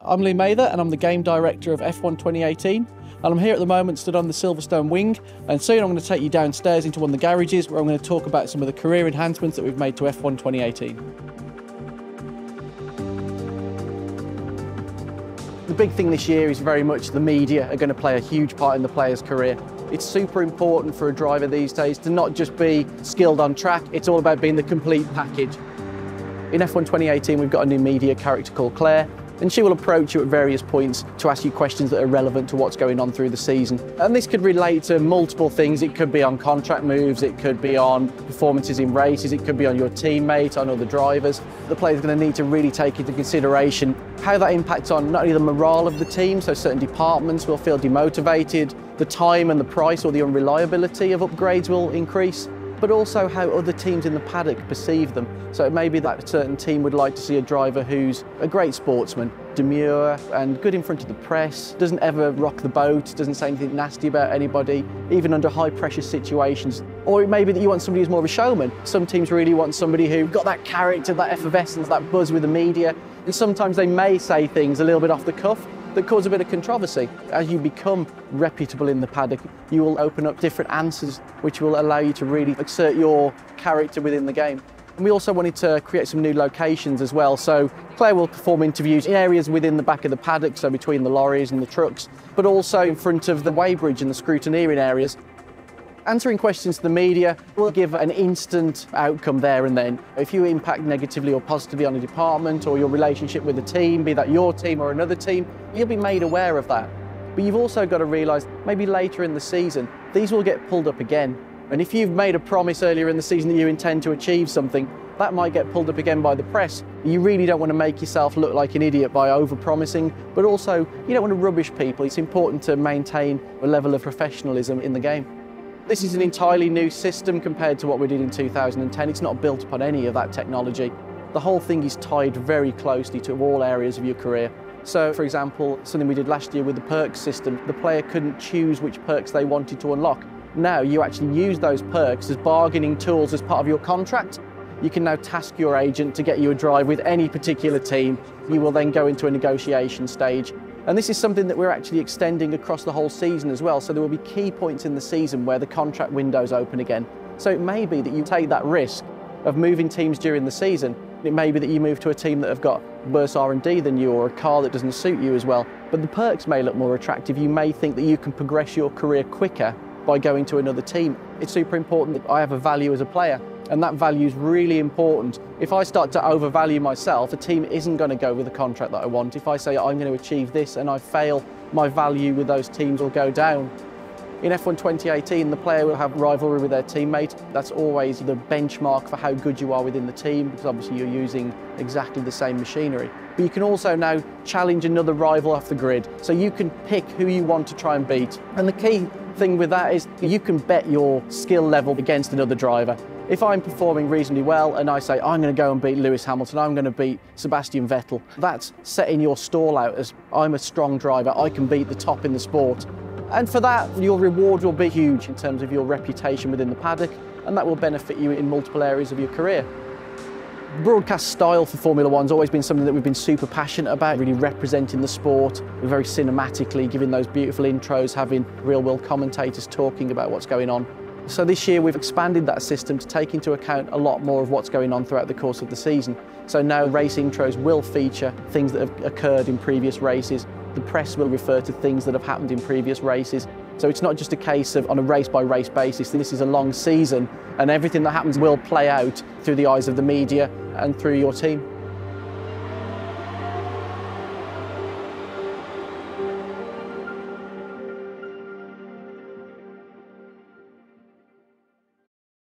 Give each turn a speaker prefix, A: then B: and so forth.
A: I'm Lee Mather and I'm the Game Director of F1 2018, and I'm here at the moment stood on the Silverstone wing, and soon I'm going to take you downstairs into one of the garages where I'm going to talk about some of the career enhancements that we've made to F1 2018. The big thing this year is very much the media are going to play a huge part in the player's career. It's super important for a driver these days to not just be skilled on track, it's all about being the complete package. In F1 2018 we've got a new media character called Claire, and she will approach you at various points to ask you questions that are relevant to what's going on through the season. And this could relate to multiple things. It could be on contract moves, it could be on performances in races, it could be on your teammate, on other drivers. The player's going to need to really take into consideration how that impacts on not only the morale of the team, so certain departments will feel demotivated, the time and the price or the unreliability of upgrades will increase, but also how other teams in the paddock perceive them. So it may be that a certain team would like to see a driver who's a great sportsman, demure and good in front of the press, doesn't ever rock the boat, doesn't say anything nasty about anybody, even under high pressure situations. Or it may be that you want somebody who's more of a showman. Some teams really want somebody who's got that character, that effervescence, that buzz with the media, and sometimes they may say things a little bit off the cuff that cause a bit of controversy. As you become reputable in the paddock, you will open up different answers which will allow you to really exert your character within the game. And we also wanted to create some new locations as well. So Claire will perform interviews in areas within the back of the paddock, so between the lorries and the trucks, but also in front of the weighbridge and the scrutineering areas. Answering questions to the media will give an instant outcome there and then. If you impact negatively or positively on a department or your relationship with a team, be that your team or another team, you'll be made aware of that. But you've also got to realise, maybe later in the season, these will get pulled up again. And if you've made a promise earlier in the season that you intend to achieve something, that might get pulled up again by the press. You really don't want to make yourself look like an idiot by over-promising, but also you don't want to rubbish people. It's important to maintain a level of professionalism in the game. This is an entirely new system compared to what we did in 2010. It's not built upon any of that technology. The whole thing is tied very closely to all areas of your career. So, for example, something we did last year with the perks system, the player couldn't choose which perks they wanted to unlock. Now you actually use those perks as bargaining tools as part of your contract. You can now task your agent to get you a drive with any particular team. You will then go into a negotiation stage. And this is something that we're actually extending across the whole season as well. So there will be key points in the season where the contract window's open again. So it may be that you take that risk of moving teams during the season. It may be that you move to a team that have got worse R&D than you or a car that doesn't suit you as well. But the perks may look more attractive. You may think that you can progress your career quicker by going to another team. It's super important that I have a value as a player, and that value is really important. If I start to overvalue myself, a team isn't going to go with the contract that I want. If I say I'm going to achieve this and I fail, my value with those teams will go down. In F1 2018, the player will have rivalry with their teammate. That's always the benchmark for how good you are within the team, because obviously you're using exactly the same machinery. But you can also now challenge another rival off the grid. So you can pick who you want to try and beat. And the key thing with that is you can bet your skill level against another driver. If I'm performing reasonably well and I say I'm going to go and beat Lewis Hamilton, I'm going to beat Sebastian Vettel, that's setting your stall out as I'm a strong driver, I can beat the top in the sport. And for that, your reward will be huge in terms of your reputation within the paddock, and that will benefit you in multiple areas of your career. Broadcast style for Formula One's always been something that we've been super passionate about, really representing the sport very cinematically, giving those beautiful intros, having real-world commentators talking about what's going on. So this year we've expanded that system to take into account a lot more of what's going on throughout the course of the season. So now race intros will feature things that have occurred in previous races. The press will refer to things that have happened in previous races. So it's not just a case of on a race-by-race basis. This is a long season, and everything that happens will play out through the eyes of the media and through your team.